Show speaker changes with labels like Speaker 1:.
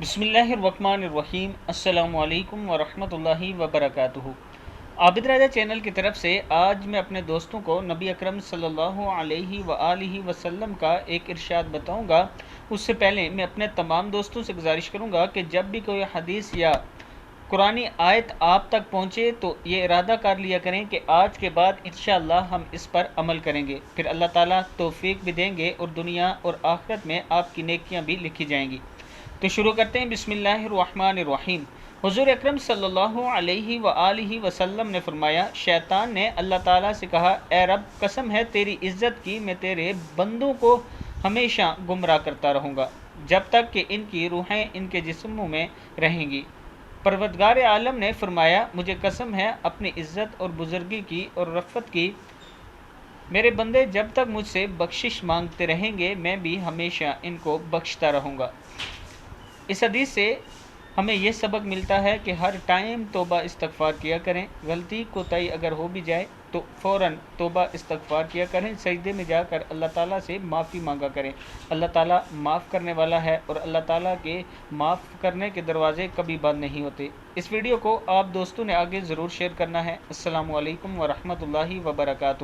Speaker 1: बिस्मिल्लाहिर्रहमानिर्रहीम। अस्सलामु अलैकुम वरहमतुल्लाहि वबरकातुहू। आबिद राजा चैनल की तरफ से आज मैं अपने दोस्तों को नबी अकरम सल्लल्लाहु अलैहि वआलिहि वसल्लम का एक इरशाद बताऊंगा। उससे पहले मैं अपने तमाम दोस्तों से गुजारिश करूंगा कि जब भी कोई हदीस या कुरानी आयत आप तक पहुँचे तो ये इरादा कर लिया करें कि आज के बाद इंशाअल्लाह हम इस पर अमल करेंगे, फिर अल्लाह ताला तौफीक भी देंगे और दुनिया और आखिरत में आपकी नेकियां भी लिखी जाएंगी। तो शुरू करते हैं। बिस्मिल्लाहिर्रहमानिर्रहीम। हुज़ूर अकरम सल्लल्लाहु अलैहि वआलिहि वसल्लम ने फरमाया, शैतान ने अल्लाह ताला से कहा, ए रब, कसम है तेरी इज़्ज़त की, मैं तेरे बंदों को हमेशा गुमराह करता रहूँगा जब तक कि इनकी रूहें इनके जिस्मों में रहेंगी। परवरदिगार आलम ने फरमाया, मुझे कसम है अपनी इज़्ज़त और बुज़ुर्गी की और रफ़त की, मेरे बंदे जब तक मुझसे बख्शिश मांगते रहेंगे मैं भी हमेशा इनको बख्शता रहूँगा। इस हदीस से हमें यह सबक मिलता है कि हर टाइम तौबा इस्तगफार किया करें। गलती कोताही अगर हो भी जाए तो फ़ौरन तौबा इस्तगफार किया करें। सजदे में जाकर अल्लाह ताला से माफ़ी मांगा करें। अल्लाह ताला माफ़ करने वाला है और अल्लाह ताला के माफ़ करने के दरवाज़े कभी बंद नहीं होते। इस वीडियो को आप दोस्तों ने आगे ज़रूर शेयर करना है। अस्सलामु अलैकुम वरहमतुल्लाहि वबरकातुहू।